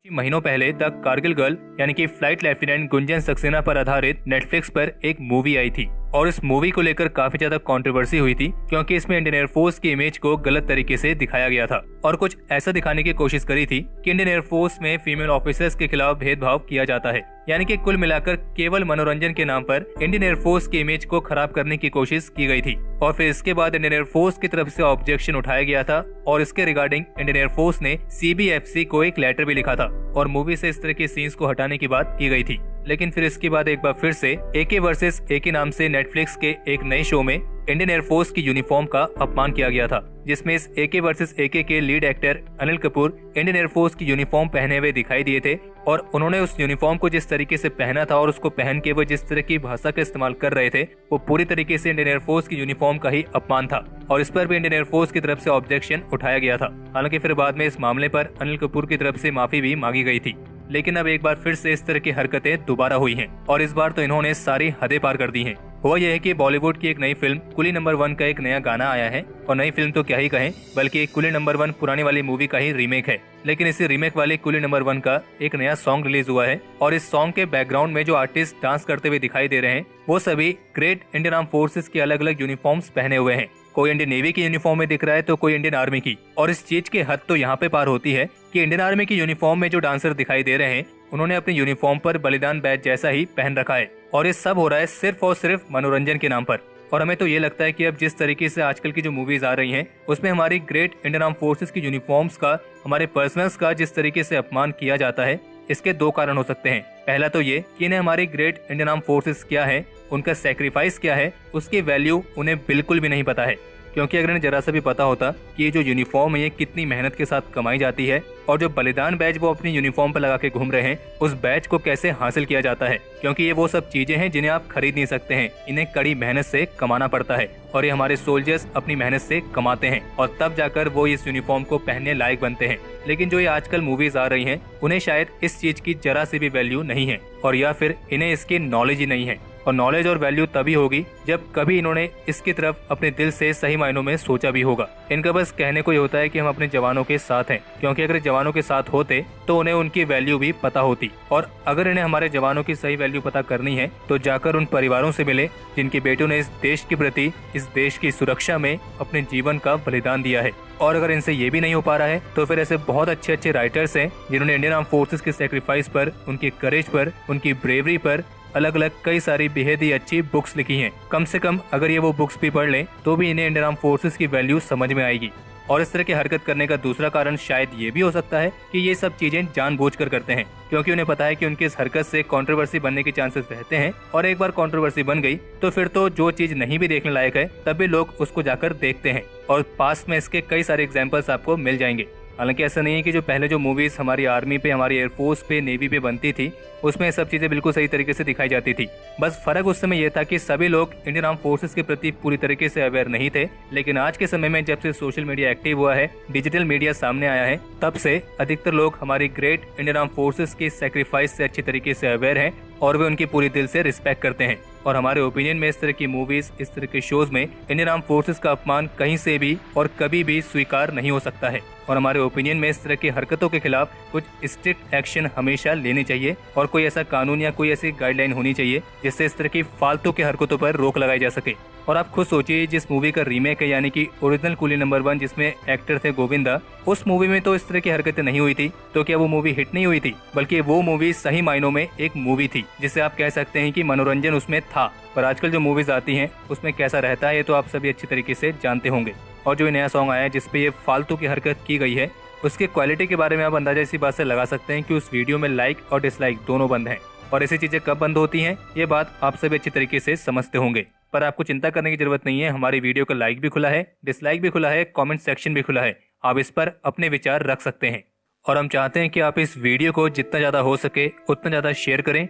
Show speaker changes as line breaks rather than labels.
महीनों पहले the Kargil girl यानी कि फ्लाइट लेफ्टिनेंट गुंजन सक्सेना पर आधारित नेटफ्लिक्स पर एक मूवी आई थी और इस मूवी को लेकर काफी ज्यादा कंट्रोवर्सी हुई थी क्योंकि इसमें इंडियन एयरफोर्स की इमेज को गलत तरीके से दिखाया गया था और कुछ ऐसा दिखाने की कोशिश करी थी कि इंडियन एयरफोर्स में फीमेल ऑफिसर्स के खिलाफ भेदभाव किया जाता है। यानी कि कुल मिलाकर केवल मनोरंजन के नाम पर इंडियन एयरफोर्स की इमेज को खराब करने की कोशिश की गई थी और फिर इसके बाद इंडियन एयरफोर्स की तरफ से ऑब्जेक्शन उठाया गया था और इसके रिगार्डिंग इंडियन एयरफोर्स ने CBFC को एक लेटर भी लिखा था और मूवी से इस तरह के सीन्स को हटाने की बात की गई थी। लेकिन फिर इसके बाद एक बार फिर से AK वर्सेस AK नाम से नेटफ्लिक्स के एक नए शो में इंडियन एयरफोर्स की यूनिफॉर्म का अपमान किया गया था, जिसमें इस AK वर्सेस AK के lead actor Anil Kapoor Indian air force की यूनिफॉर्म पहने हुए दिखाई दिए थे और उन्होंने उस यूनिफॉर्म को जिस तरीके से पहना था और उसको पहन के वो जिस तरह की भाषा का इस्तेमाल कर रहे थे वो पूरी तरीके से इंडियन एयरफोर्स की यूनिफॉर्म का ही अपमान था और इस पर भी इंडियन एयरफोर्स की तरफ से ऑब्जेक्शन उठाया गया था। हालांकि फिर बाद में इस मामले पर अनिल कपूर की तरफ से माफी भी मांगी गई थी, लेकिन अब एक बार फिर से इस तरह की हरकतें दोबारा हुई हैं और इस बार तो इन्होंने सारी हदें पार कर दी हैं। हुआ यह है कि बॉलीवुड की एक नई फिल्म कुली नंबर 1 का एक नया गाना आया है और नई फिल्म तो क्या ही कहें बल्कि एक कुली नंबर 1 पुरानी वाली मूवी का ही रीमेक है। लेकिन इसी रीमेक वाली कुली नंबर 1 का एक नया सॉन्ग रिलीज हुआ है और इस सॉन्ग के बैकग्राउंड में जो आर्टिस्ट डांस करते हुए दिखाई दे रहे हैं वो सभी ग्रेट इंडियन आर्म फोर्सेस की अलग अलग यूनिफॉर्म्स पहने हुए हैं। कोई इंडियन नेवी की यूनिफॉर्म में दिख रहा है तो कोई इंडियन आर्मी की, और इस चीज की हद तो यहाँ पे पार होती है कि इंडियन आर्मी की यूनिफॉर्म में जो डांसर दिखाई दे रहे हैं उन्होंने अपनी यूनिफॉर्म पर बलिदान बैच जैसा ही पहन रखा है और ये सब हो रहा है सिर्फ और सिर्फ मनोरंजन के नाम पर। और हमें तो ये लगता है कि अब जिस तरीके से आजकल की जो मूवीज आ रही हैं उसमें हमारी ग्रेट इंडियन आर्म फोर्सेस की यूनिफॉर्म्स का, हमारे पर्सनल्स का जिस तरीके से अपमान किया जाता है, इसके दो कारण हो सकते हैं। पहला तो ये कि इन्हें हमारी ग्रेट इंडियन आर्म फोर्सेस क्या है, उनका सेक्रीफाइस क्या है, उसकी वैल्यू उन्हें बिल्कुल भी नहीं पता है। क्योंकि अगर इन्हें जरा सा भी पता होता कि ये जो यूनिफॉर्म है ये कितनी मेहनत के साथ कमाई जाती है और जो बलिदान बैच वो अपनी यूनिफॉर्म पर लगा के घूम रहे हैं उस बैच को कैसे हासिल किया जाता है, क्योंकि ये वो सब चीजें हैं जिन्हें आप खरीद नहीं सकते हैं, इन्हें कड़ी मेहनत से कमाना पड़ता है और ये हमारे सोल्जर्स अपनी मेहनत से कमाते हैं और तब जाकर वो इस यूनिफॉर्म को पहनने लायक बनते हैं। लेकिन जो ये आजकल मूवीज आ रही हैं उन्हें शायद इस चीज की जरा सी भी वैल्यू नहीं है और या फिर इन्हें इसकी नॉलेज ही नहीं है। और नॉलेज और वैल्यू तभी होगी जब कभी इन्होंने इसकी तरफ अपने दिल से सही मायनों में सोचा भी होगा। इनका बस कहने को ही होता है कि हम अपने जवानों के साथ हैं, क्योंकि अगर जवानों के साथ होते तो उन्हें उनकी वैल्यू भी पता होती। और अगर इन्हें हमारे जवानों की सही वैल्यू पता करनी है तो जाकर उन परिवारों से मिले जिनके बेटों ने इस देश के प्रति, इस देश की सुरक्षा में अपने जीवन का बलिदान दिया है। और अगर इनसे ये भी नहीं हो पा रहा है तो फिर ऐसे बहुत अच्छे अच्छे राइटर्स हैं जिन्होंने इंडियन आर्म फोर्सेस के सेक्रीफाइस पर, उनके करेज पर, उनकी ब्रेवरी पर अलग अलग कई सारी बेहद ही अच्छी बुक्स लिखी हैं। कम से कम अगर ये वो बुक्स भी पढ़ लें तो भी इन्हें इंडियन आर्म फोर्सेस की वैल्यू समझ में आएगी। और इस तरह की हरकत करने का दूसरा कारण शायद ये भी हो सकता है कि ये सब चीजें जानबूझकर करते हैं, क्योंकि उन्हें पता है कि उनकी इस हरकत से कंट्रोवर्सी बनने के चांसेस रहते हैं और एक बार कंट्रोवर्सी बन गई तो फिर तो जो चीज नहीं भी देखने लायक है तब भी लोग उसको जाकर देखते हैं और पास में इसके कई सारे एग्जाम्पल्स आपको मिल जाएंगे। हालांकि ऐसा नहीं है कि जो पहले जो मूवीज हमारी आर्मी पे, हमारी एयरफोर्स पे, नेवी पे बनती थी उसमें सब चीजें बिल्कुल सही तरीके से दिखाई जाती थी। बस फर्क उस समय यह था कि सभी लोग इंडियन आर्म फोर्सेस के प्रति पूरी तरीके से अवेयर नहीं थे। लेकिन आज के समय में जब से सोशल मीडिया एक्टिव हुआ है, डिजिटल मीडिया सामने आया है, तब से अधिकतर लोग हमारी ग्रेट इंडियन आर्म फोर्सेस की सेक्रीफाइस से अच्छी तरीके से अवेयर हैं और वे उनकी पूरी दिल से रिस्पेक्ट करते हैं। और हमारे ओपिनियन में इस तरह की मूवीज, इस तरह के शोज में इंडियन आर्म फोर्सेस का अपमान कहीं से भी और कभी भी स्वीकार नहीं हो सकता है। और हमारे ओपिनियन में इस तरह की हरकतों के खिलाफ कुछ स्ट्रिक्ट एक्शन हमेशा लेने चाहिए और कोई ऐसा कानून या कोई ऐसी गाइडलाइन होनी चाहिए जिससे इस तरह की फालतू की हरकतों पर रोक लगाई जा सके। और आप खुद सोचिए, जिस मूवी का रीमेक है यानी कि ओरिजिनल कुली नंबर 1 जिसमें एक्टर थे गोविंदा, उस मूवी में तो इस तरह की हरकतें नहीं हुई थी, तो क्या वो मूवी हिट नहीं हुई थी? बल्कि वो मूवी सही मायनों में एक मूवी थी जिसे आप कह सकते हैं कि मनोरंजन उसमें था। पर आजकल जो मूवीज आती हैं उसमें कैसा रहता है ये तो आप सभी अच्छी तरीके से जानते होंगे। और जो नया सॉन्ग आया है जिसपे ये फालतू की हरकत की गई है उसकी क्वालिटी के बारे में आप अंदाजा इसी बात से लगा सकते हैं कि उस वीडियो में लाइक और डिसलाइक दोनों बंद हैं। और ऐसी चीजें कब बंद होती हैं ये बात आप सभी अच्छी तरीके से समझते होंगे। पर आपको चिंता करने की जरूरत नहीं है, हमारी वीडियो का लाइक भी खुला है, डिसलाइक भी खुला है, कमेंट सेक्शन भी खुला है, आप इस पर अपने विचार रख सकते हैं। और हम चाहते हैं कि आप इस वीडियो को जितना ज्यादा हो सके उतना ज्यादा शेयर करें